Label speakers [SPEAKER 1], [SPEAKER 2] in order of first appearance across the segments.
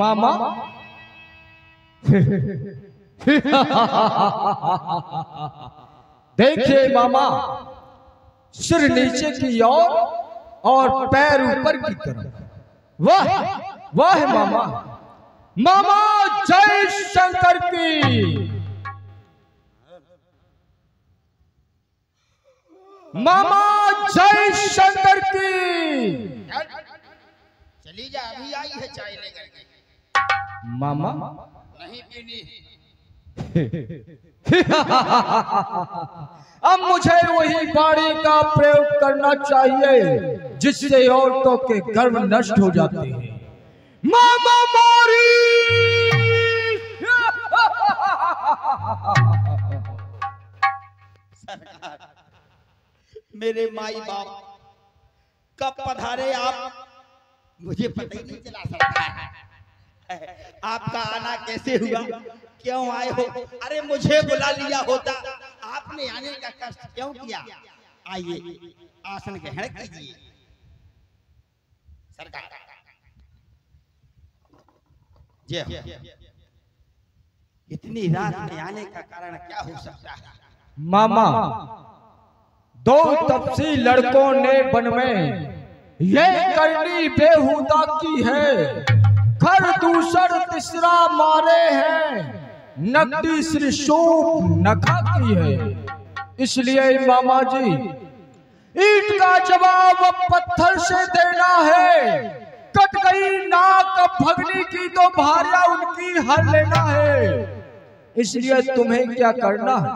[SPEAKER 1] मामा देखिए मामा, सिर नीचे की ओर और पैर ऊपर की तरफ। वाह वाह मामा, मामा जय शंकर की, मामा जय शंकर की।
[SPEAKER 2] चली जा, अभी आई है चाय लेकर के।
[SPEAKER 1] मामा
[SPEAKER 2] नहीं पीनी।
[SPEAKER 1] अब मुझे वही बाणी का प्रयोग करना चाहिए जिससे औरतों के गर्भ नष्ट हो जाते हैं। मामा मोरी
[SPEAKER 2] सरकार, मेरे माई बाप कब पधारे आप, मुझे पता ही नहीं चला सरकार। आपका आना कैसे हुआ, क्यों आए हो? अरे मुझे बुला लिया होता, आपने आने का कष्ट क्यों किया? आइए आसन ग्रहण कीजिए सरकार। जय। इतनी रात में आने का कारण क्या हो सकता है?
[SPEAKER 1] मामा, दो तपसी लड़कों ने वन में ये करनी बेहुदा की है, घर दूसर तीसरा मारे हैं, नकदी श्रीशूप नखा की है। इसलिए मामा जी, ईंट का जवाब पत्थर से देना है। कट गई नाक भगनी की तो भारिया उनकी हर लेना है। इसलिए तुम्हें क्या करना है?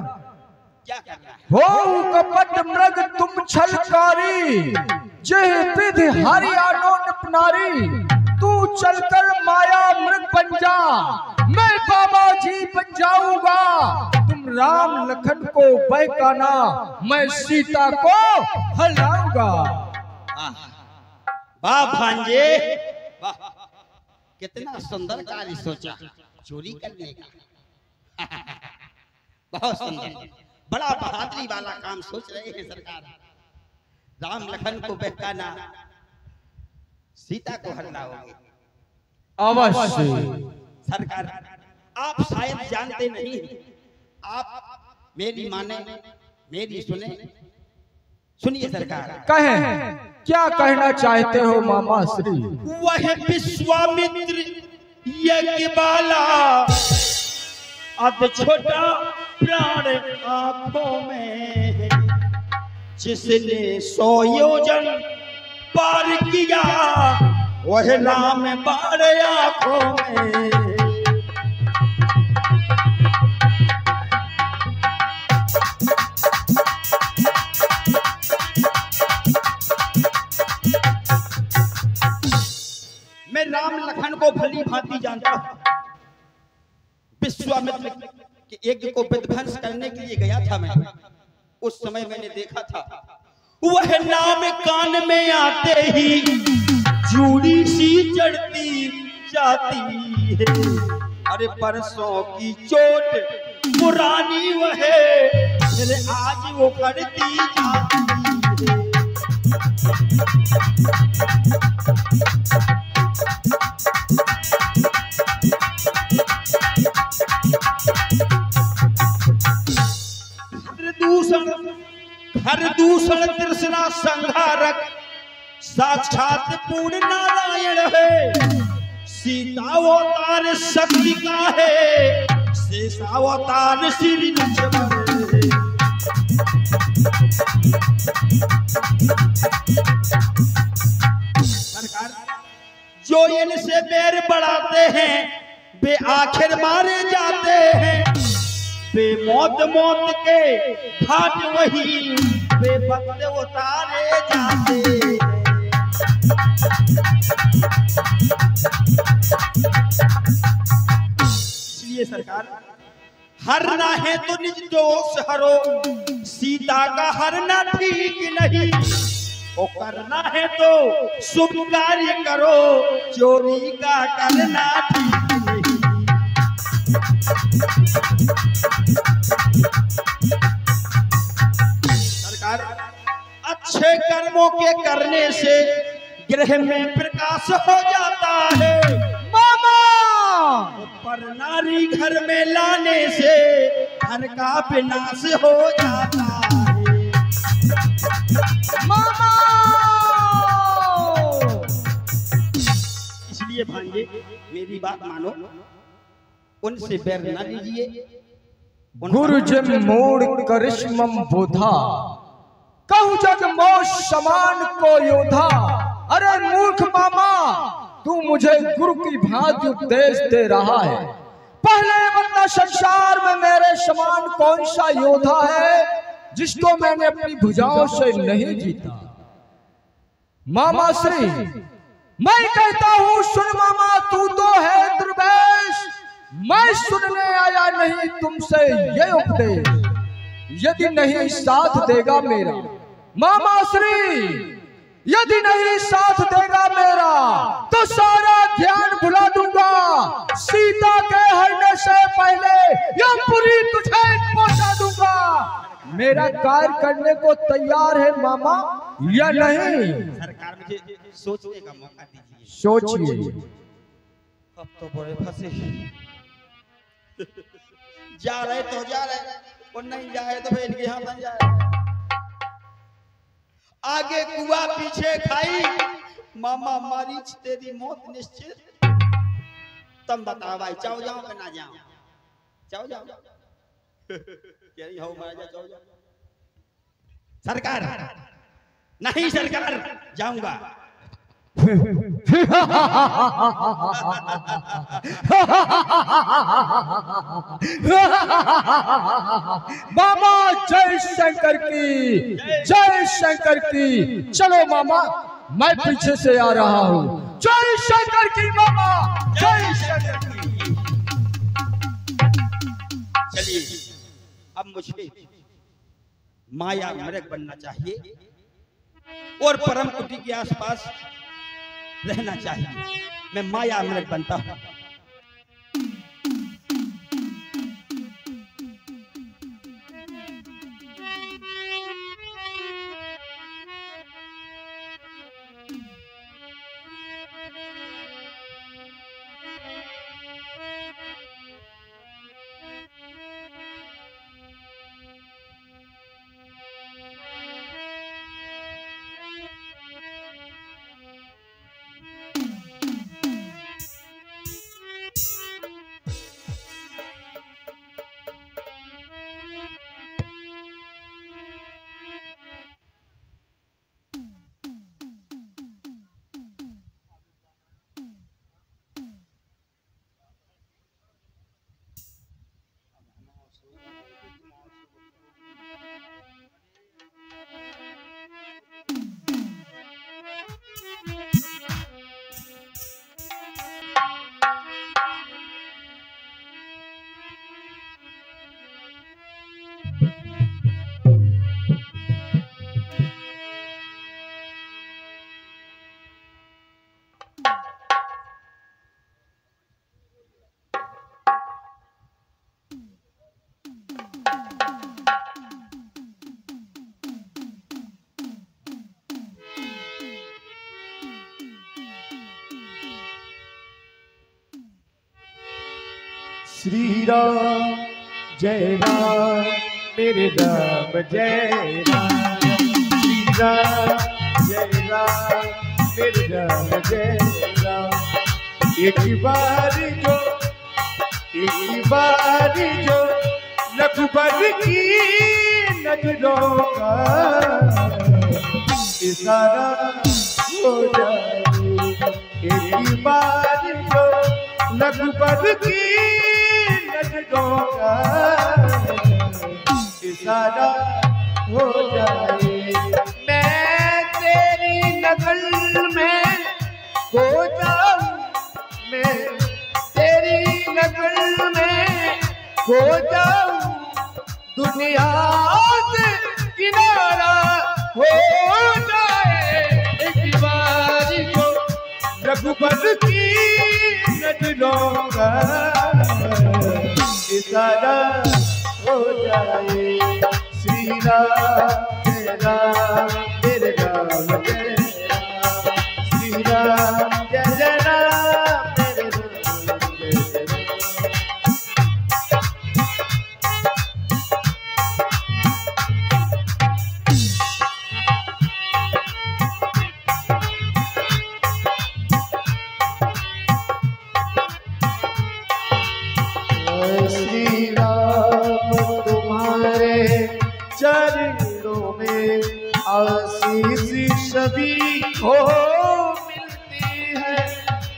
[SPEAKER 2] क्या करना है?
[SPEAKER 1] हो कपट मृग तुम छलकारी, जेह विध हरियाणो नपनारी। तू चलकर माया मृग बन जा, मैं बाबा जी बन जाऊंगा। तुम राम लखन को बहकाना, मैं सीता को हलाऊंगा।
[SPEAKER 2] वाह भांजे, वाह, कितना सुंदर कार्य सोचा, चोरी करने का। बहुत सुंदर, बड़ा बहादुरी वाला काम सोच रहे हैं सरकार। राम लखन को बहकाना, सीता को हरलाओगे।
[SPEAKER 1] अवश्य
[SPEAKER 2] सरकार, आप शायद जानते नहीं, आप मेरी माने, मेरी सुने। सुनिए सरकार।
[SPEAKER 1] कहें, क्या कहना चाहते हो मामा श्री?
[SPEAKER 2] वह विश्वामित्र यज्ञ वाला, अध छोटा प्राण आंखों में, जिसने 100 योजन पार किया, वह राम बाड़े आंखों में। मैं राम लखन को भली भांति जानता हूं। विश्वामित्र के यज्ञ को विध्वंस करने के लिए गया था मैं। उस समय मैंने देखा था, वह नाम कान में आते ही जूड़ी सी चढ़ती जाती है। अरे परसों की चोट पुरानी वह, मेरे आज वो करती जाती है। हर दूषण तृष्णा संहारक साक्षात पूर्ण नारायण है। सीतावतार शक्ति का है, शेषावतार श्री लक्ष्मण है। सरकार, जो इनसे बैर बढ़ाते हैं वे आखिर मारे जाते हैं। वे मौत मौत के घाट वही वे वक्त उतारे जाते। इसलिए सरकार, हरना है तो निज दोष हरो, सीता का हरना ठीक नहीं। वो करना है तो शुभ कार्य करो, चोरी का करना ठीक नहीं। सरकार, अच्छे कर्मों के करने से गृह में प्रकाश हो जाता है। मामा पर नारी घर में लाने से घर का विनाश हो जाता है।
[SPEAKER 1] मामा
[SPEAKER 2] इसलिए भांजे मेरी बात मानो, उनसे बैर न लीजिए।
[SPEAKER 1] गुरुजन मोड़ करिश्मम बोधा, कहूँ जग मोश समान को योधा। अरे मूर्ख मामा, तू मुझे गुरु की भांति उपदेश दे रहा है। पहले बंदा संसार में मेरे समान कौन सा योद्धा है जिसको मैंने अपनी भुजाओं से नहीं जीता। मामा श्री, मैं कहता हूँ सुन मामा, तू तो है दुर्वेश, मैं सुनने आया नहीं तुमसे ये उपदेश। यदि नहीं साथ देगा मेरा मामा श्री, यदि नहीं साथ देगा मेरा तो सारा ज्ञान भुला दूंगा। सीता के हरने से पहले यमपुरी तुझे पहुंचा दूंगा। मेरा कार्य करने को तैयार है मामा या नहीं?
[SPEAKER 2] सरकार मुझे सोचने का मौका दीजिए।
[SPEAKER 1] सोचिए।
[SPEAKER 2] अब तो बड़े फंसे, जा रहे तो जा रहे, और नहीं जाए तो फिर इनके यहाँ बन जाए। आगे कुआ पीछे खाई, मामा मारी तेरी मौत निश्चित। तुम बताओ भाई, जाओ जाओ कि ना जाओ? जाओ जाओ क्या हो महाराजा, जाओ जाओ। सरकार नहीं, सरकार जाऊंगा।
[SPEAKER 1] मामा जय शंकर की, जय शंकर की। चलो मामा, मैं पीछे से आ रहा हूँ। जय शंकर की मामा, जय शंकर की।
[SPEAKER 2] चलिए, अब मुझे माया मृग बनना चाहिए और परम कुटी के आसपास रहना चाहिए। मैं माया मृग बनता हूँ।
[SPEAKER 1] श्री राम जय राम, मेरे राम जय राम। श्री राम जय राम, मेरे राम जय राम। एक बार जो रघुबर की नजरों का इशारा हो जाए। एक बार जो रघुबर की नजरों का इशारा हो जाए। मैं तेरी नगल में खो जाऊं, मैं तेरी नगल में खो जाऊं। दुनिया से किनारा हो जाए। एक बार जो रघुबर की नजरों का इशारा हो जाए। श्री राम जय राम, मेरे राम जय राम। श्री राम जय जय राम, मेरे राम जय जय
[SPEAKER 3] आशीष सभी को मिलती है।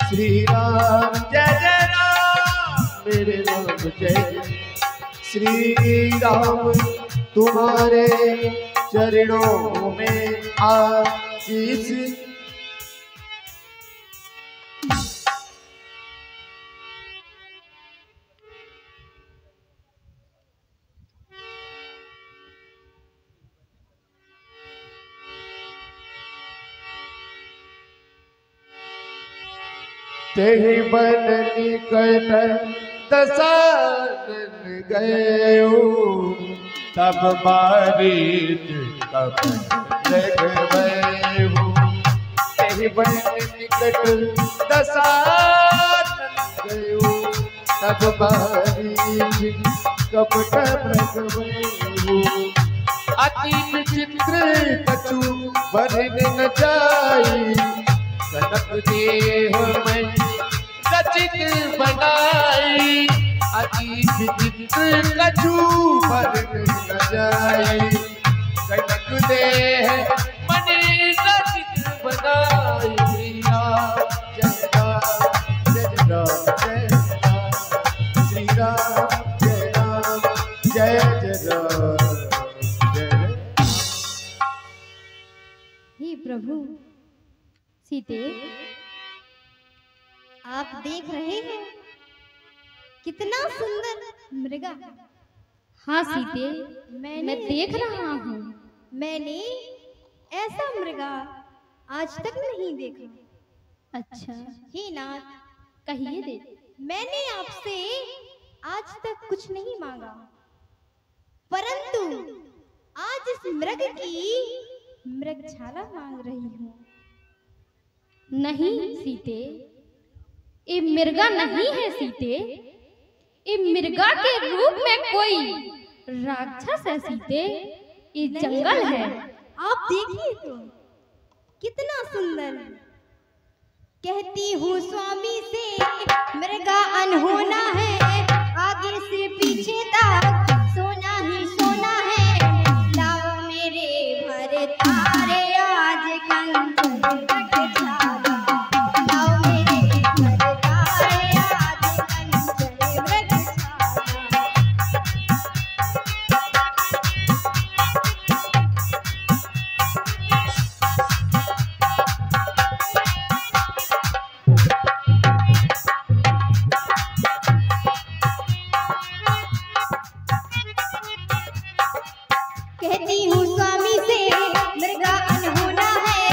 [SPEAKER 3] श्री राम जय जय राम, मेरे राम जय श्री राम। तुम्हारे चरणों में आशीष। तेहि बन निकट दसानन गयो, तब बारिज कपट लगवयो। तेहि बन निकट दसानन गयो, तब बारिज कपट लगवयो। अति विचित्र कछु वर्णन न जाई, कनक देह में रचित बनाई। अति विचित्र कछु वर्णन न जाई, कनक देह मन रचित बनाई। श्री राम जय राम, जय जय राम, जय राम।
[SPEAKER 4] हे प्रभु सीते, आप देख रहे हैं कितना सुंदर मृगा।
[SPEAKER 5] हाँ सीते, मैं देख रहा हूँ।
[SPEAKER 4] मैंने ऐसा मृगा आज तक नहीं देखा।
[SPEAKER 5] अच्छा,
[SPEAKER 4] हे नाथ,
[SPEAKER 5] कहिए दे।
[SPEAKER 4] मैंने आपसे आज तक कुछ नहीं मांगा, परंतु आज इस मृग की मृगछाला मांग रही हूँ।
[SPEAKER 5] नहीं सीते, ये मिर्गा नहीं है सीते, ये मिर्गा के रूप में कोई राक्षस है सीते। ये जंगल है।
[SPEAKER 4] आप देखिए तो कितना सुंदर। कहती हूँ स्वामी से मृगा अनहोना है, आगे से पीछे तक सोना ही सोना है। लाओ मेरे भर तारे आज कंचन मृगछाला, लाओ मेरे भर तारे आज कंचन मृगछाला। कहती हूँ स्वामी से मृगा अनहोना है,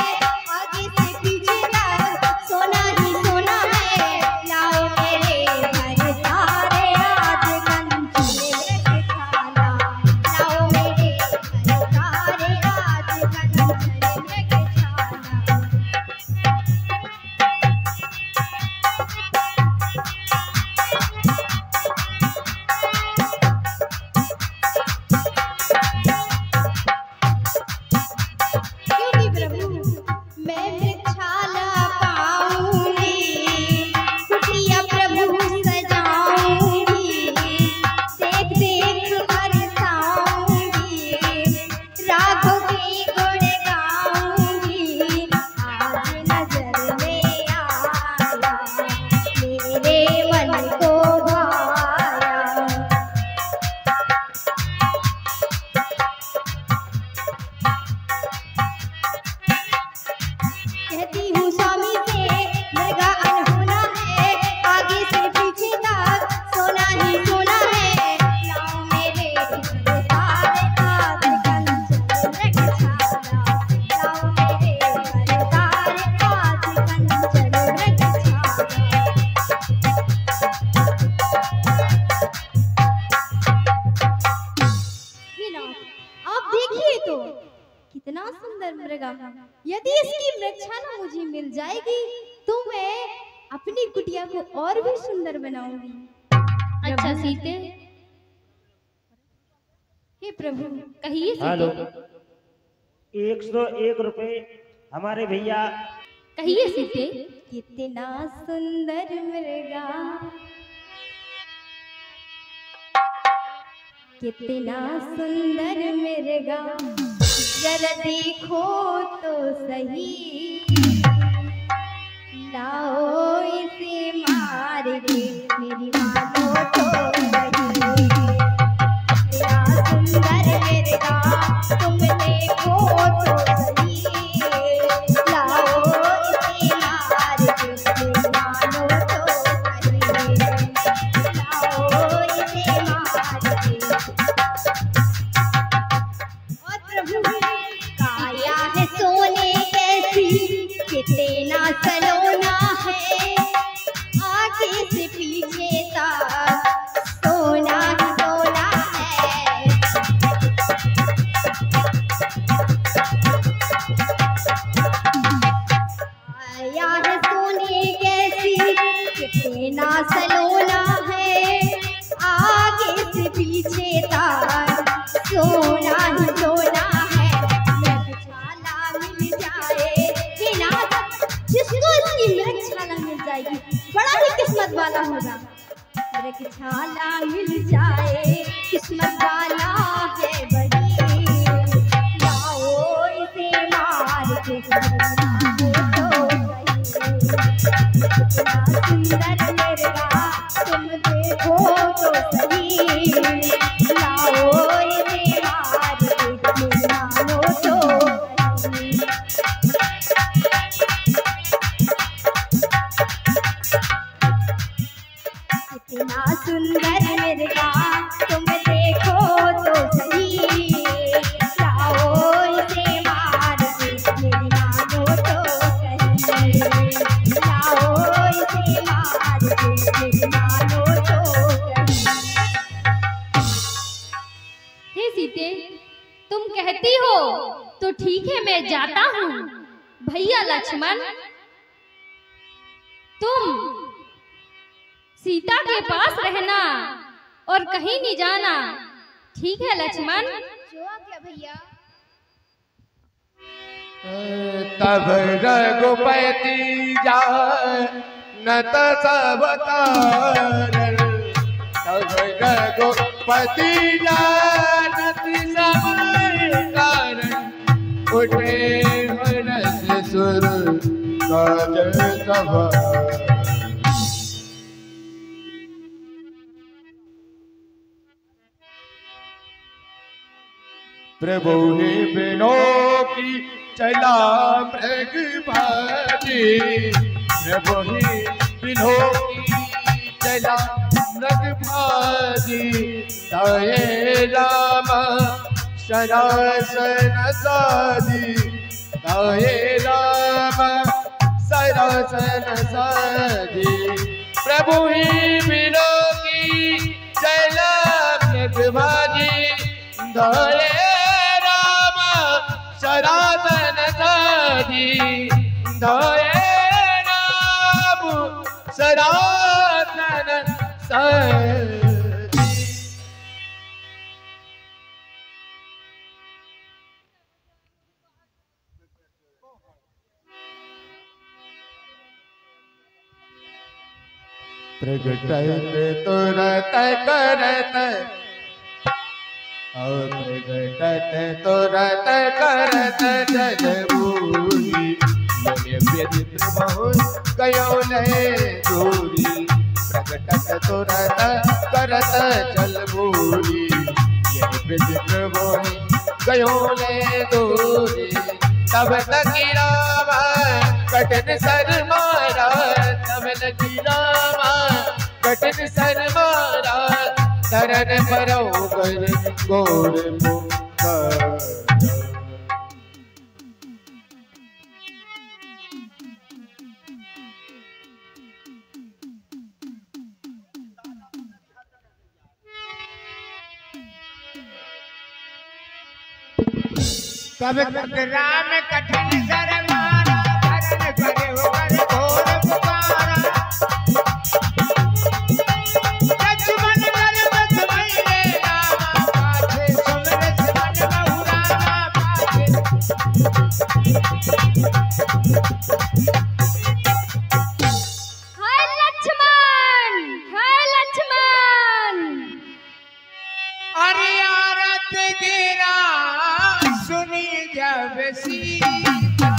[SPEAKER 4] आगे से पीछे तक सोना ही सोना है। लाओ मेरे भर तारे आज कंचन मृगछाला, लाओ मेरे भर तारे आज कंचन मृगछाला। क्योंकि प्रभु मैं मृगछाला पाऊंगी, कुटिया प्रभु सजाऊंगी, देख देख बरसाऊंगी, राघव के गुण गाऊंगी। आज नजर में आया, मेरे मन को भाया। कहती हूँ स्वामी से मृगा अनहोना है, आगे से पीछे तक सोना ही सोना है। लाओ मेरे भर तारे आज कंचन मृगछाला, लाओ मेरे भर तारे आज कंचन मृगछाला। हे नाथ, आप देखिए तो कितना सुंदर मृगा। यदि इसकी मृगछाला मुझे मिल जाएगी तो मैं अपनी कुटिया को और भी सुंदर बनाऊंगी।
[SPEAKER 5] अच्छा सीते,
[SPEAKER 4] हे प्रभु
[SPEAKER 5] कहिए
[SPEAKER 6] हेलो,
[SPEAKER 5] सीते,
[SPEAKER 6] 101 रुपए हमारे भैया।
[SPEAKER 5] कहिए सीते।
[SPEAKER 4] कितना सुंदर मृगा, कितना सुंदर मृगा, जरा देखो तो सही, लाओ इसे मार के मेरी मानो तो सही। तेरा सुंदर मिर्गा तुम देखो तो सही, लाओ इसे मार के मेरी मानो तो सही, लाओ इसे मार के। और प्रभु काया है सोने कैसी, कितना सलोना है, आगे से पीछे तक सोना ही सोना है। काया है सोने कैसी, कितना सलोना है, आगे से पीछे तक सोना ही सोना है। छाला मिल जाए बिना, जिसको इसकी मृग छाला मिल जाएगी बड़ा ही किस्मत वाला होगा। मृग छाला मिल जाए किस्मत वाला है बड़ी, लाओ इसे मार के मानो तो सही। कितना सुंदर मिर्गा तुम देखो तो सही, लाओ इसे मार के मानो तो सही। कितना सुंदर मिर्गा तुम देखो तो सही, लाओ इसे मार के मेरी मानो तो सही, लाओ इसे मार के मेरी मानो तो सही।
[SPEAKER 5] हे सीते, तुम कहती हो तो ठीक है, मैं जाता हूँ। भैया लक्ष्मण, तुम सीता के पास रहना और कहीं नहीं जाना, ठीक है लक्ष्मण?
[SPEAKER 4] जो आज्ञा भैया।
[SPEAKER 3] तब रघुपति जाए न सब कारण, तब रघुपति जाए न सब कारण, उठे हर्ष सुर काज सभा। प्रभु ही बिनो की चला मृग भाजी, प्रभु ही बिनो की चला मृग भाजी, ताये राम सरासन साधी, ताये राम सरासन साधी। प्रभु ही बिनो की चला मृग भाजी, ताये सरासन साधी, धाये राम सरासन साधी। प्रगटत तुरत करत, और प्रगटत तुरत करत जलबूरी, यज्ञ व्यतीत बहुत गयो ले दूरी। प्रगटत तुरत करत जलबूरी, यज्ञ व्यतीत बहुत गयो ले दूरी। तब लगी रामा कठिन सर मारा, तब लगी रामा कठिन सर मारा, शरण परो कर गोर पुकार।
[SPEAKER 7] कब राम कठिन सर मारा, शरण परो कर गोर पुकारा।
[SPEAKER 5] हाय लक्ष्मण, हाय लक्ष्मण।
[SPEAKER 7] अरे आरत गिरा सुनी जा सीता।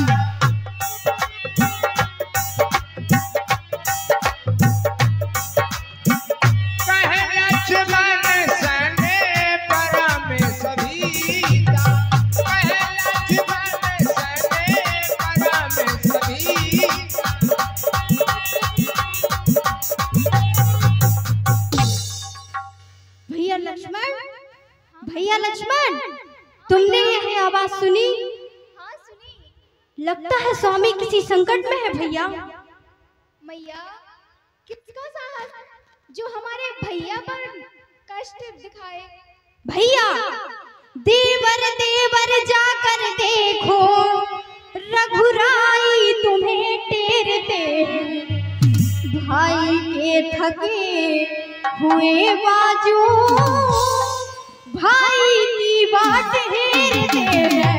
[SPEAKER 7] कहे लक्ष्मण सने परम सभीता। कहे लक्ष्मण सने परम सभीता।
[SPEAKER 4] भैया लक्ष्मण, तुमने यह आवाज सुनी?
[SPEAKER 5] हाँ सुनी।
[SPEAKER 4] लगता है स्वामी किसी संकट में है भैया।
[SPEAKER 5] मैया, किसका साहस जो हमारे भैया पर कष्ट दिखाए?
[SPEAKER 4] भैया, देवर देवर जाकर देखो, रघुराई तुम्हें टेरते हैं। भाई के थके हुए बाजू भाई की बात हेरते हैं।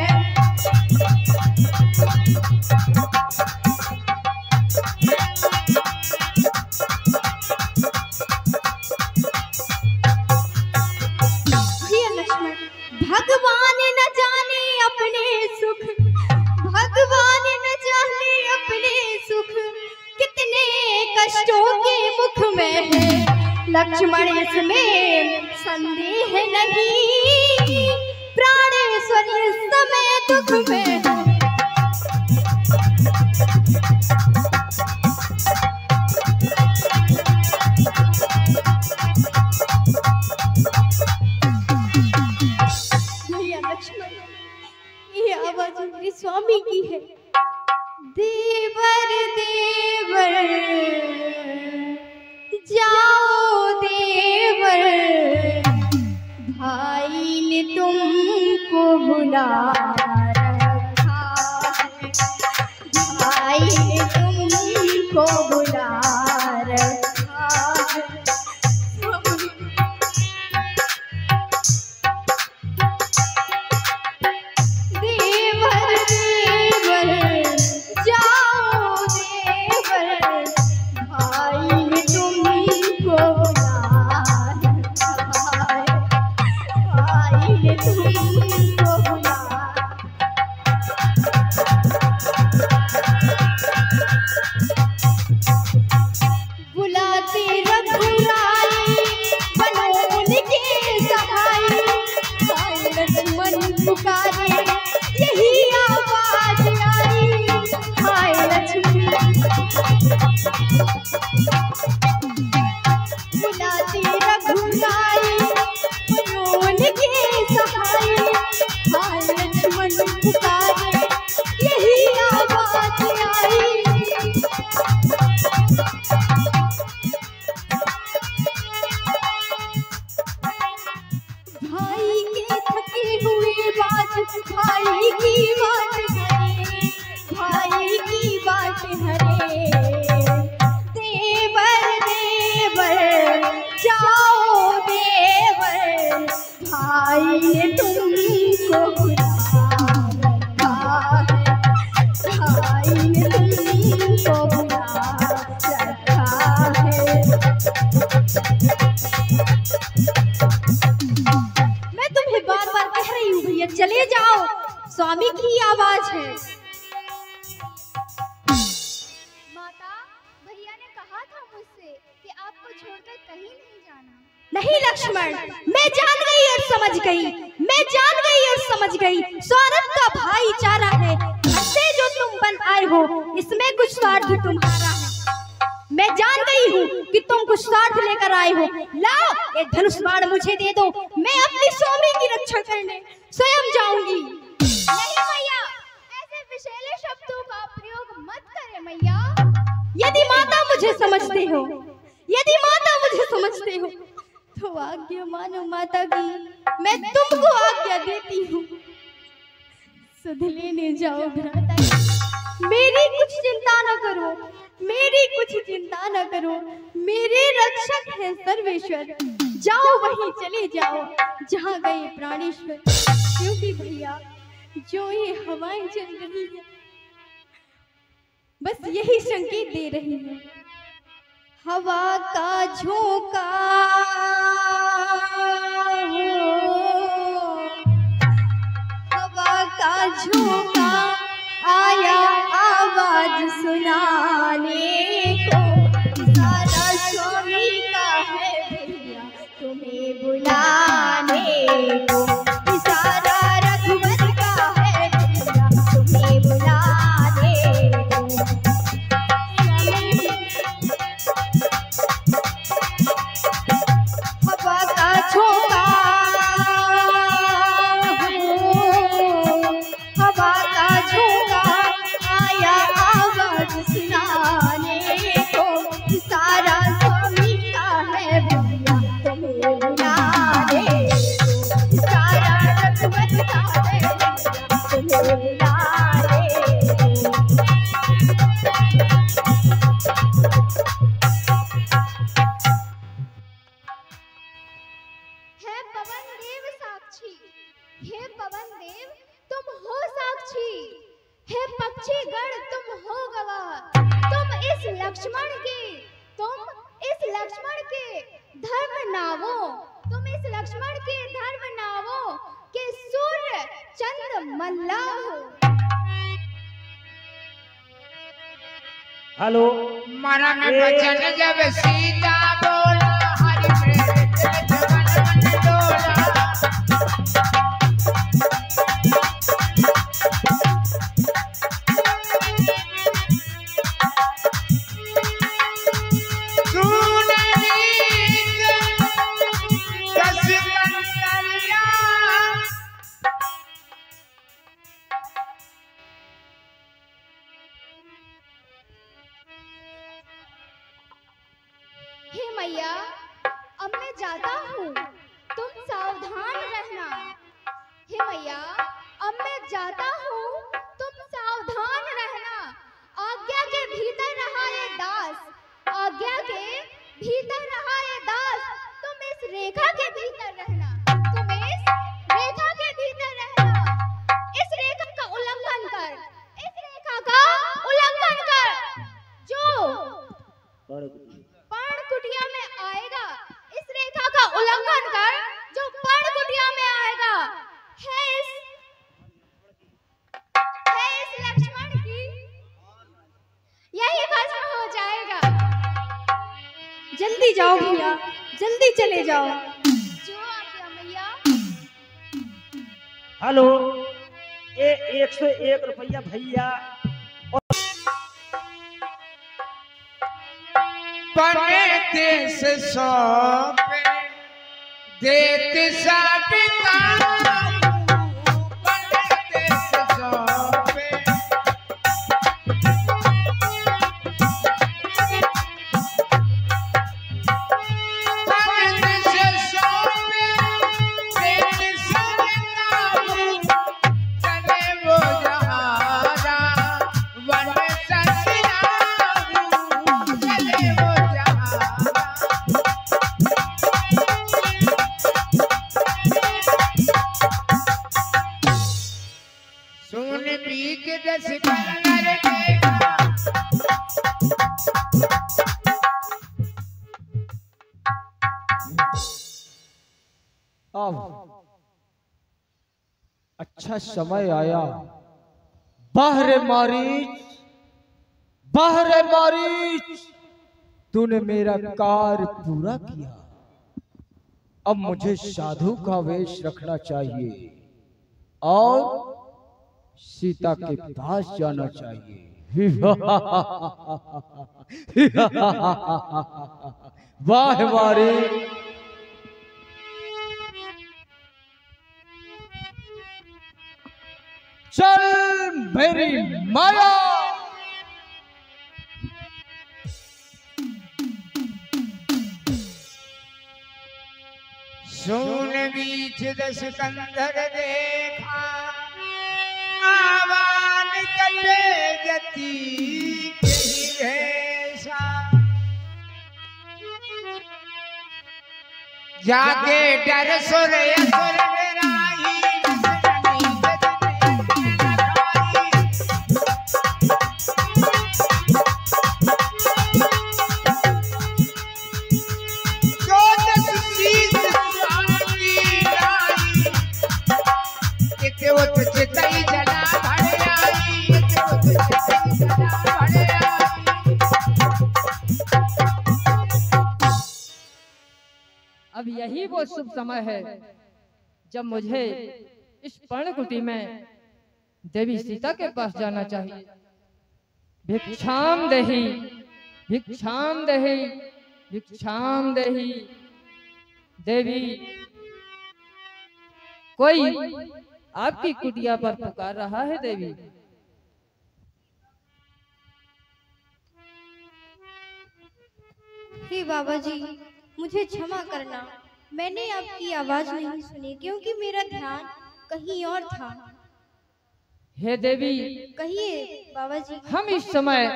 [SPEAKER 4] भगवान न जाने अपने सुख, भगवान न जाने अपने सुख, कितने कष्टों के मुख में है लक्ष्मण, इसमें संदेह नहीं। प्राणेश्वर इस समय दुख में है। आवाज मेरे स्वामी की है। देवर देवर जाओ देवर, भाई ने तुमको बुला रखा है। भाई ने तुमको बुला रखा है। चले जाओ, स्वामी की आवाज है।
[SPEAKER 5] माता, भैया ने कहा था मुझसे कि आपको छोड़कर कहीं नहीं जाना।
[SPEAKER 4] नहीं लक्ष्मण, मैं जान गई और समझ गई, मैं जान गई और समझ गई। स्वार्थ का भाईचारा है, ऐसे जो तुम बन आए हो इसमें कुछ स्वार्थ तुम्हारा है। मैं जान गई हूँ कि तुम कुछ स्वार्थ लेकर आए हो। लाओ एक धनुष बाण मुझे दे दो, मैं अपनी स्वामी की रक्षा करने स्वयं जाऊंगी।
[SPEAKER 5] नहीं मैया, ऐसे विषैले शब्दों का प्रयोग मत करें मैया।
[SPEAKER 4] यदि माता मुझे समझते हो, यदि माता मुझे समझते हो तो आज्ञा मानो माता की, मैं तुमको आज्ञा देती हूँ। सुध लेने जाओ भ्राता, मेरी कुछ चिंता न करो, मेरी कुछ चिंता न करो, मेरे रक्षक है सर्वेश्वर। जाओ वहीं चले जाओ जहाँ गए प्राणेश्वर। क्योंकि भैया जो ये हवाएं चल रही है बस यही संकेत दे रही है। हवा का झोंका हो, हवा का झोंका सुनाने को, इशारा स्वामी का है भैया तुम्हें बुलाने को, इशारा रघुवर का है भैया तुम्हें बुलाने को। हवा का झोंका, हवा का झोंका आया आवाज सुनाने को, इशारा स्वामी का है भैया तुम्हें बुलाने को, इशारा रघुवर का है भैया तुम्हें बुलाने को।
[SPEAKER 5] हे पवन देव साक्षी, हे पवन देव तुम हो साक्षी, हे पक्षीगण तुम हो गवाह, तुम इस लक्ष्मण के धर्म नावों, तुम इस लक्ष्मण के धर्म नावों के सूर्य चंद्र मल्लाह हो।
[SPEAKER 6] हेलो
[SPEAKER 7] मरण वचन जब सीता बोला, हरि प्रेरित जवन मन डोला।
[SPEAKER 5] हे मैया अब मैं जाता हूँ, तुम सावधान रहना। हे मैया अब मैं जाता हूँ, तुम सावधान रहना। आज्ञा के भीतर रहा ये दास, आज्ञा के भीतर रहा ये दास, तुम इस रेखा के भीतर रहना, तुम इस रेखा के भीतर रहना। इस रेखा का उल्लंघन कर, इस रेखा का उल्लंघन कर। जो पर्ण कुटिया में आएगा, इस रेखा का उल्लंघन कर, जो पर्ण कुटिया में आएगा है इस लक्ष्मण की यही भस्म हो जाएगा।
[SPEAKER 4] जल्दी जाओ भैया, जल्दी चले जाओ।
[SPEAKER 5] जो आ गया मैया।
[SPEAKER 6] हेलो, ये 101 रुपया भैया।
[SPEAKER 7] बने देश सौंपे देत सब कामू, बने देश सौंपे बने देश सौंपे देत सब कामू, चले वो जहारा वन ससुरालू, चले वो सुन पीक दस कलर देगा।
[SPEAKER 1] अब अच्छा समय आया। बाहरे मारीच, तूने मेरा कार्य पूरा किया। अब मुझे साधु का वेश रखना चाहिए और सीता के पास जाना चाहिए। वाह मारी, चल मेरी माया।
[SPEAKER 7] सुन बीच दस कंधर देखा, आवान कटे जती कही भेषा, जाके डर सुर असुर डराई, नसरनी बदने लगाई। जो दस शीश स्वामी लाई, वो चितई जला भड़ आई, वो चितई जला भड़ आई।
[SPEAKER 8] यही वो शुभ समय है जब मुझे इस पर्णकुटी में देवी सीता के पास जाना चाहिए। भिक्षाम देहि, भिक्षाम देहि, भिक्षाम देहि। देवी, कोई आपकी कुटिया पर पुकार रहा है देवी।
[SPEAKER 4] हे बाबा जी, मुझे क्षमा करना, मैंने आपकी आवाज नहीं सुनी क्योंकि मेरा ध्यान कहीं और था।
[SPEAKER 8] हे देवी,
[SPEAKER 4] कहिए बाबा जी।
[SPEAKER 8] हम इस समय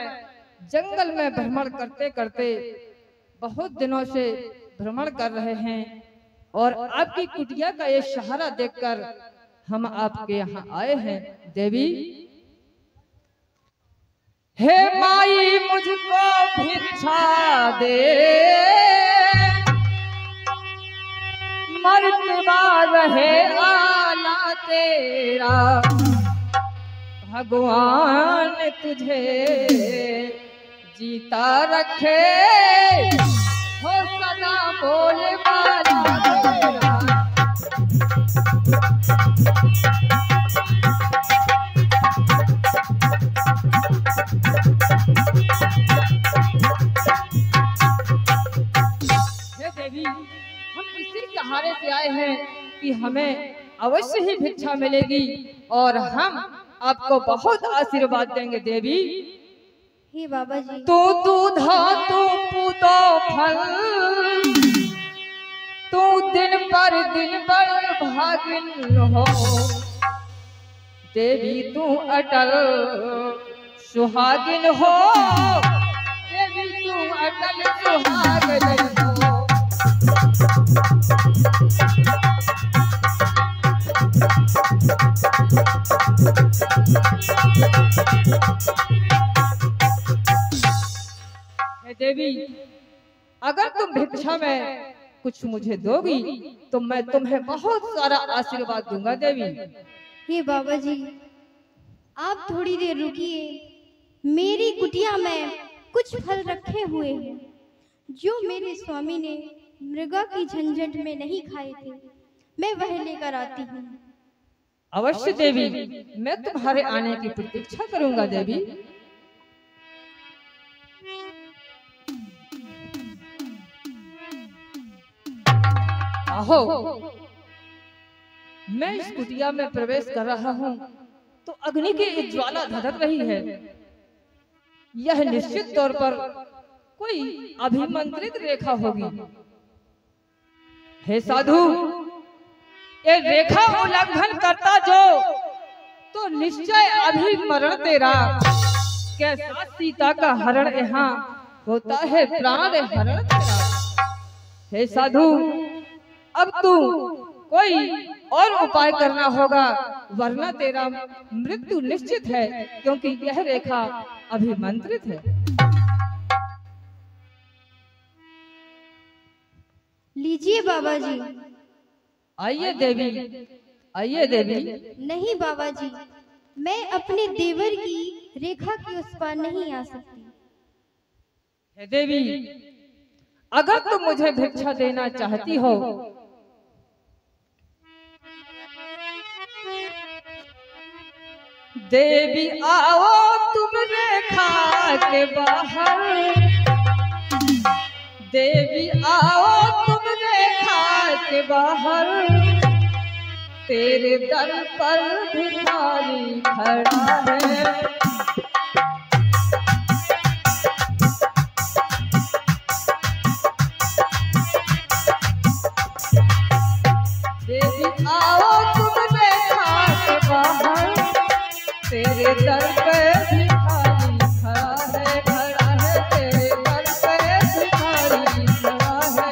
[SPEAKER 8] जंगल में भ्रमण करते करते बहुत दिनों से भ्रमण कर रहे हैं और आपकी कुटिया का ये सहारा देखकर हम आपके यहाँ आए हैं। देवी, हे माई मुझको भिक्षा दे, मर्तबा रहे आना तेरा, भगवान तुझे जीता रखे, हो सदा बोले वाला तेरा। देवी, हम इसी सहारे से आए हैं कि हमें अवश्य ही भिक्षा मिलेगी और हम आपको बहुत आशीर्वाद देंगे। देवी,
[SPEAKER 4] हे बाबा जी।
[SPEAKER 8] तू दूधा तू पूतो फल, तू दिन पर दिन बड़ भागिन हो। देवी, तू अटल सुहागिन हो, देवी तू अटल सुहागिन हो। देवी, अगर तुम भिक्षा में कुछ मुझे दोगी तो मैं तुम्हें बहुत सारा आशीर्वाद दूंगा। देवी,
[SPEAKER 4] हे बाबा जी, आप थोड़ी देर रुकिए, मेरी कुटिया में कुछ फल रखे हुए हैं जो मेरे स्वामी ने मृगा की झंझट में नहीं खाए थे, मैं वह लेकर आती हूँ।
[SPEAKER 8] अवश्य देवी, मैं तुम्हारे आने की प्रतीक्षा करूंगा। देवी, आहो, मैं इस कुटिया में प्रवेश कर रहा हूँ तो अग्नि की ज्वाला धधक रही है। यह निश्चित तौर पर कोई अभिमंत्रित रेखा होगी। हे साधु, ये रेखा उल्लंघन करता जो तो निश्चय अभी मरण तेरा। कैसा सीता का हरण यहाँ होता है प्राण हरण तेरा। हे साधु, अब तू कोई और उपाय करना होगा वरना तेरा मृत्यु निश्चित है, क्योंकि यह रेखा अभिमंत्रित है।
[SPEAKER 4] लीजिए बाबा जी।
[SPEAKER 8] आइए देवी, आइए देवी।
[SPEAKER 4] नहीं बाबा जी, मैं अपने देवर की रेखा के उस पार नहीं आ सकती।
[SPEAKER 8] हे देवी, अगर तुम मुझे भिक्षा देना चाहती हो देवी, आओ तुम रेखा के बाहर। देवी, आओ तुम रेखा के बाहर। तेरे दर पर भिखारी खड़ा है। देवी, आओ तुम रेखा के बाहर। तेरे दर पे भिखारी खड़ा है, खड़ा है। तेरे दर पे भिखारी खड़ा है।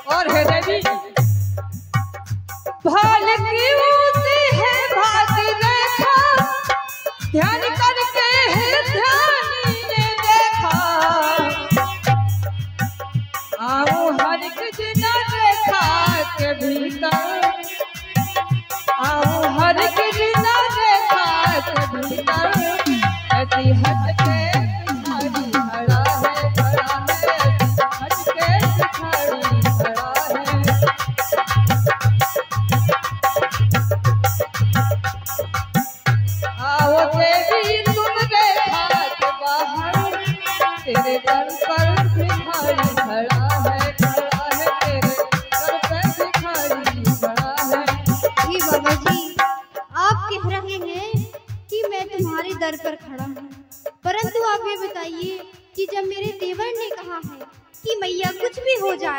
[SPEAKER 8] और है देवी, भाल की ऊँची है भाग रेखा, ध्यान करके है ध्यानी ने देखा। आओ हर कितना रेखा के भीतर, आओ हर कितना रेखा के भीतर।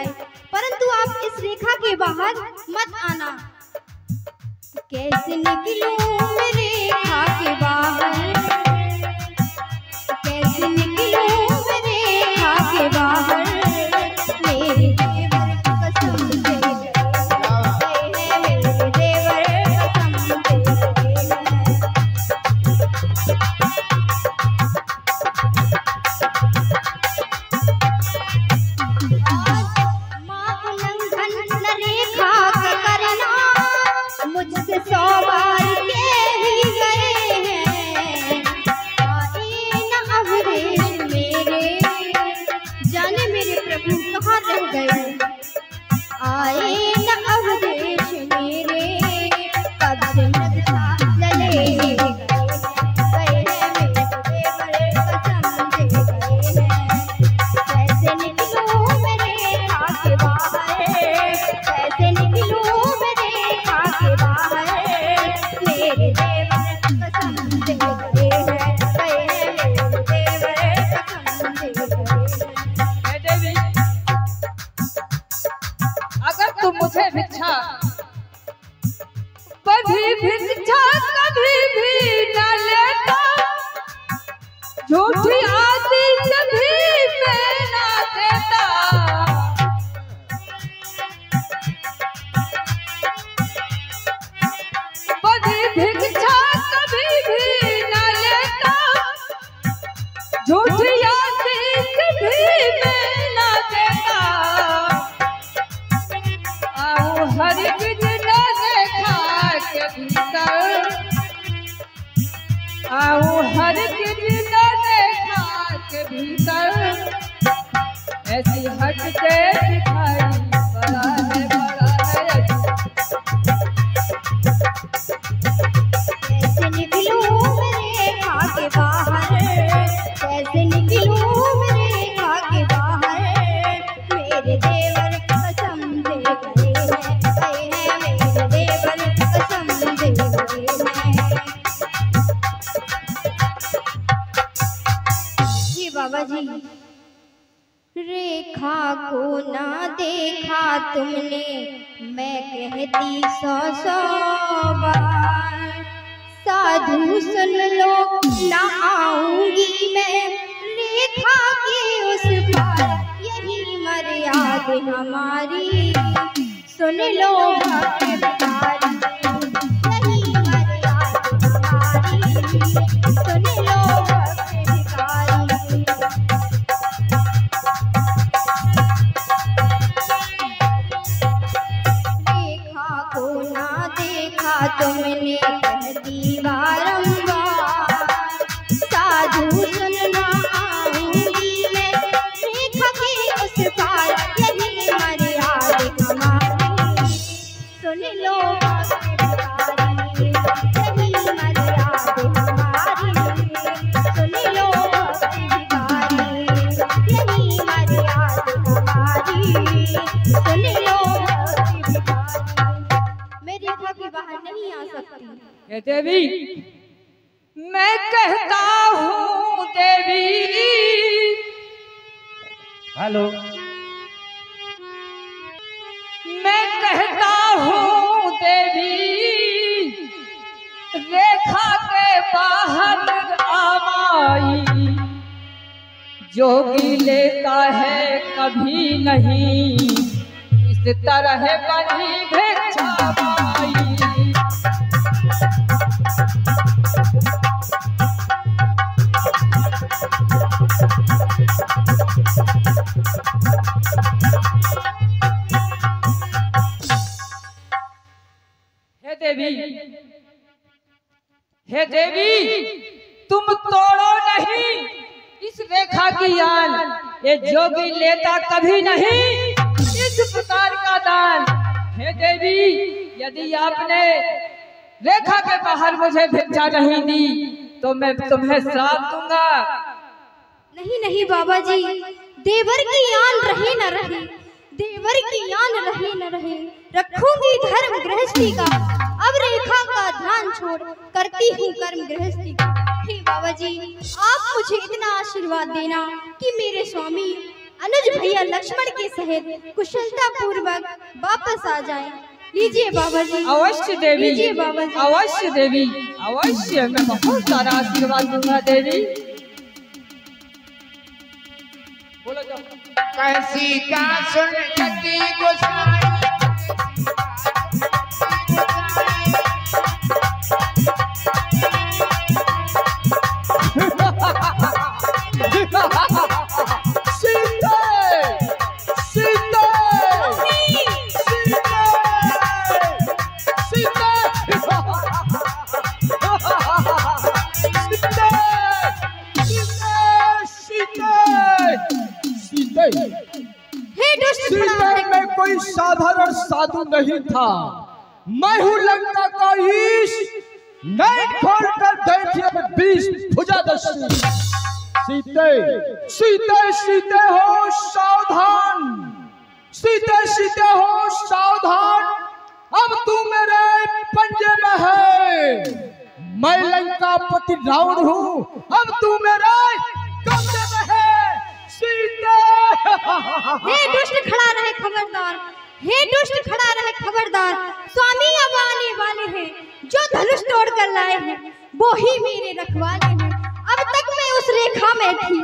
[SPEAKER 4] आए, परंतु आप इस रेखा के बाहर मत आना। कैसे निकलूं मैं रेखा के बाहर, कैसे निकलूं मैं रेखा के बाहर, मेरे देवर कसम दे गए हैं, मेरे देवर कसम दे गए हैं। माँ उल्लंघन न रेखा का करना, मुझसे 100 बार कह ही गए हैं। आए न अवधेश मेरे, जाने मेरे प्रभु कहाँ रह गए। आए न अवधेश मेरे, कब से मृगसा लले गए हैं, मेरे देवर कसम दे गए हैं। कैसे निकलूं मैं रेखा के बाहर, कैसे निकलूं मैं रेखा के बाहर, मेरे देवर कसम दे गए हैं, मेरे देवर कसम दे गए हैं।
[SPEAKER 8] हे देवी, अगर तुम मुझे भिक्षा कभी भिक्षा कभी भी न लेता, झूठी आशीष भी मैं न देता। कभी भिक्षा कभी भी न लेता, झूठी आशीष भी मैं न देता। आओ हर किसी ने देखा के भीतर, आओ हर किसी ने देखा के भीतर, ऐसी हट के दिखाई बड़ा है
[SPEAKER 4] कैसे निकलूं मैं रेखा के बाहर, कैसे निकलूं मैं रेखा के बाहर, मेरे देवर कसम दे गए हैं, मेरे देवर कसम दे गए हैं। जी बाबा जी, रेखा को ना देखा तुमने, मैं कहती 100 बार। साधु सुन लो ना आऊंगी मैं रेखा के उस पार, यही मर्यादा हमारी, सुन लो भक्त भिखारी, यही मर्यादा हमारी, सुन लो भक्त भिखारी। रेखा को ना देखा तुमने, कहती बारंबार। साधु सुनना आऊंगी मैं रेखा के उस पार, यही मर्यादा हमारी, सुन लो भक्त भिखारी, यही मर्यादा हमारी, सुन लो भक्त भिखारी, यही मर्यादा हमारी, सुन लो भक्त भिखारी। मैं रेखा के बाहर नहीं आ सकती।
[SPEAKER 8] हे देवी, मैं कहता हूँ देवी,
[SPEAKER 6] हेलो,
[SPEAKER 8] मैं कहता हूँ देवी, रेखा के बाहर आमाई, जोगी लेता है कभी नहीं, इस तरह बनी भिक्षा माई। हे देवी, तुम तोड़ो नहीं इस रेखा की आन, ये जोगी लेता कभी नहीं इस प्रकार का दान। हे देवी, यदि आपने रेखा के बाहर मुझे भिक्षा नहीं दी तो मैं तुम्हें श्राप दूंगा।
[SPEAKER 4] नहीं नहीं बाबा जी, देवर की आन रहे न रहे, देवर की आन रहे न रहे, रखूंगी धर्म गृहस्थी का, अब रेखा का ध्यान छोड़ करती हूँ कर्म गृहस्थी का। हे बाबा जी, आप मुझे इतना आशीर्वाद देना कि मेरे स्वामी अनुज भैया लक्ष्मण के सहित कुशलता पूर्वक वापस आ जाएं। लीजिए बाबा जी।
[SPEAKER 8] अवश्य देवी,
[SPEAKER 4] लीजिए बाबा जी।
[SPEAKER 8] अवश्य देवी, अवश्य। मैं बहुत सारा आशीर्वाद दूंगा देवी। बोलो जाओ।
[SPEAKER 7] कैसी का सुन छठी गोसाई
[SPEAKER 1] मैं कोई साधारण साधु नहीं था। मैं हूँ लंका का ईश, नैन खोल कर दैत्य में 20 भुजादस्यु। सीते सीते सीते हो सावधान, सीते सीते हो सावधान। अब तू मेरे पंजे में है। मैं लंकापति रावण हूँ, अब तू मेरे कब्जे में है। सीते
[SPEAKER 4] हे दुष्ट खड़ा रहे खबरदार, हे दुष्ट खड़ा रहे खबरदार। स्वामी अब आने वाले हैं, जो धनुष तोड़ कर लाए हैं वो ही मेरे रखवाले हैं। अब तक मैं उस रेखा में थी,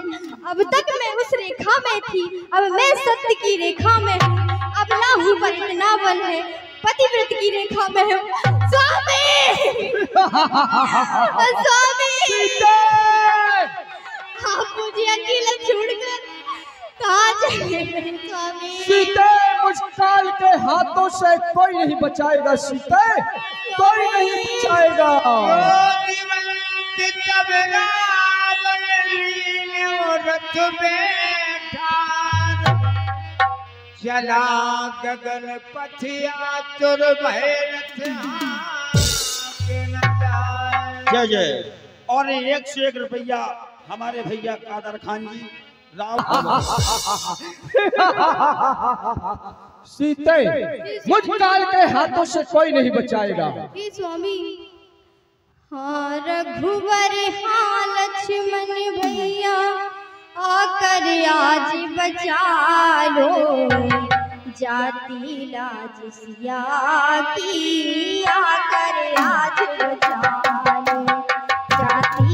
[SPEAKER 4] अब तक मैं उस रेखा में थी, अब मैं सत्य की रेखा में हूँ। अब ना हूँ पर इतना बल है, पतिव्रत की रेखा में हूँ। स्वामी स्वामी आप मुझे अकेला छोड़कर कहाँ चले गए स्वामी?
[SPEAKER 1] सीते मुझ काल के हाथों से कोई नहीं बचाएगा। सीते कोई नहीं बचाएगा।
[SPEAKER 7] चला गगन पथिया तुर
[SPEAKER 2] जय जय। और 1 से 1 रुपया हमारे भैया कादर खान जी राव।
[SPEAKER 1] सीते मुझ काल के हाथों से कोई नहीं बचाएगा।
[SPEAKER 4] हे स्वामी, हाँ रघुवर हाँ लक्ष्मण भैया आकर आज बचा लो। जाति लाज सिया की आकर आज बचा लो। जाति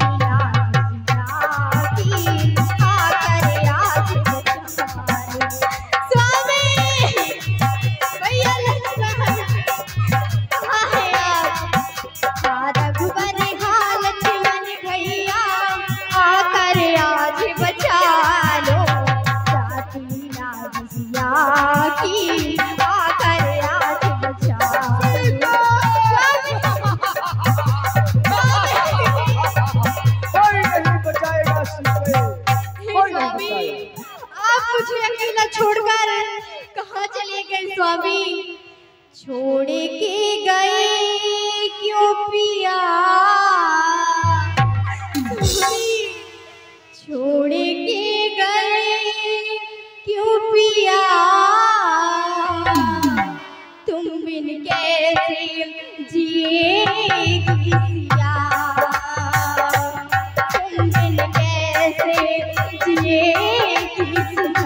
[SPEAKER 4] छोड़कर कहाँ चले गए स्वामी? छोड़ के गए क्यों पिया? छोड़ के गए क्यों पिया? तुम बिन कैसे जिएगी सिया? तुम बिन कैसे जिएगी सिया?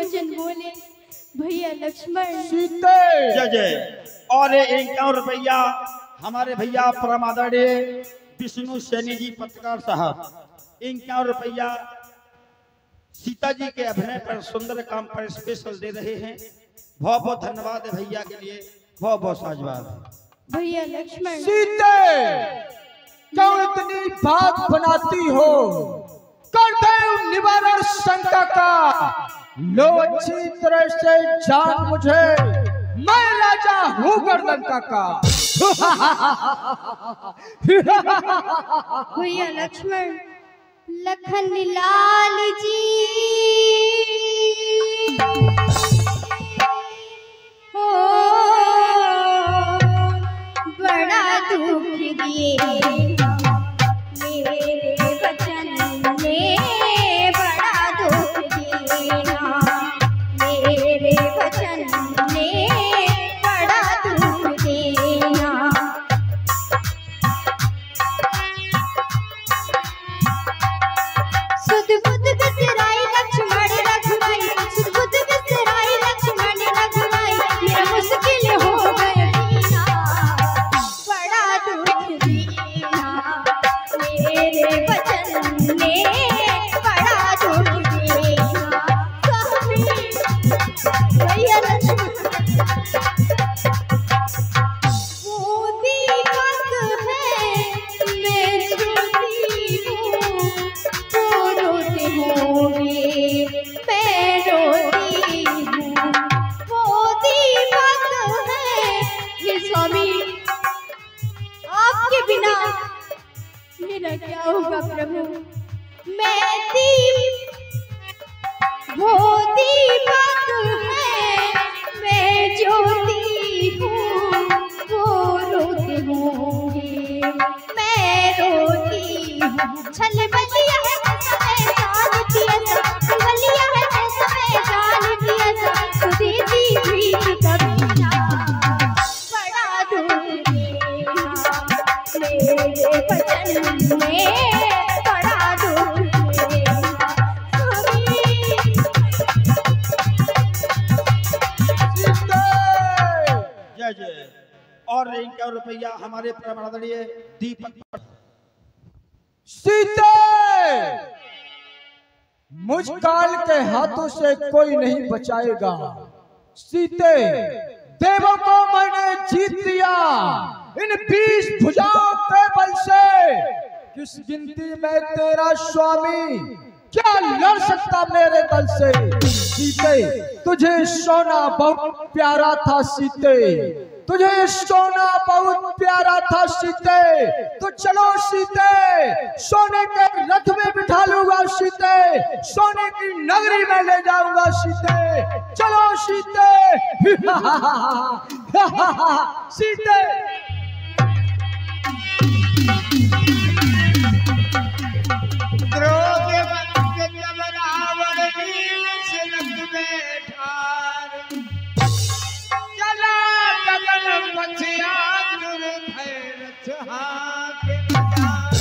[SPEAKER 4] वचन बोले भैया लक्ष्मण।
[SPEAKER 1] सीते
[SPEAKER 2] जय जय। और 51 रुपया हमारे भैया परम आदरणीय विष्णु सैनी जी पत्रकार साहब, 51 रुपया सीता जी के अभिनय पर सुंदर काम पर स्पेशल दे रहे हैं। बहुत बहुत धन्यवाद है भैया के लिए, बहुत बहुत साधुवाद।
[SPEAKER 4] भैया लक्ष्मण।
[SPEAKER 1] सीते क्यों इतनी बात बनाती हो? कर दे निवारण शंका का। लो अच्छी तरह से जान मुझे, मैं राजा हूँ गर्दनका का।
[SPEAKER 4] भैया लक्ष्मण। लखन लाल जी हो बड़ा दुख दिए मेरे वचन ने, बड़ा दुख दिया मेरे वचन ने, बड़ा दुख दिया। सुध बुध बिसराई लक्ष्मण रघुराई, सुध बुध बिसराई लक्ष्मण रघुराई, मेरा मुश्किल हो गया जीना, बड़ा दुख दिया मेरे वचन ने, बड़ा दुख दिया। स्वामी भैया लक्ष्मण। वो दीपक है मैं ज्योति हूँ, वो रोते होंगे मैं रोती हूँ। वो दीपक है हे स्वामी, आपके बिना मेरा क्या होगा प्रभु। मैं दीप, वो दीपक है मैं ज्योति हूँ, वो रोते होंगे मैं रोती हूँ। छल बलिया है ऐसा मैं जानती ऐसा, छल बलिया है ऐसा मैं जानती ऐसा, तो देती प्रीत कभी ना, बड़ा दुख दिया मेरे वचन में, बड़ा दुख दिया।
[SPEAKER 2] जय जय। और 51 रुपया हमारे परम आदरणीय दीपक।
[SPEAKER 1] सीते मुझ काल के हाथों से कोई नहीं बचाएगा। सीते देवों को मैंने जीत लिया इन 20 भुजाओं के बल से। किस गिनती में तेरा स्वामी क्या लड़ सकता मेरे बल से? सीते तुझे सोना बहुत प्यारा था सीते, तुझे सोना बहुत प्यारा था सीते। तो चलो सीते, सोने के रथ में बिठा लूंगा सीते, सोने की नगरी में ले जाऊंगा सीते। चलो सीते। सीते
[SPEAKER 7] जब रावण नील सिलक में ठार, चला गगन पछिया तुर भैरथ हाके बजार।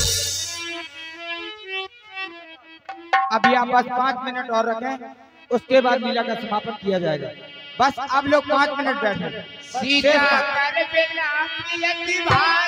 [SPEAKER 3] अभी आप बस 5 मिनट और रखें, उसके बाद लीला का समापन किया जाएगा। बस आप लोग 5 मिनट बैठे।
[SPEAKER 7] सीता कर बिना प्रियति भाई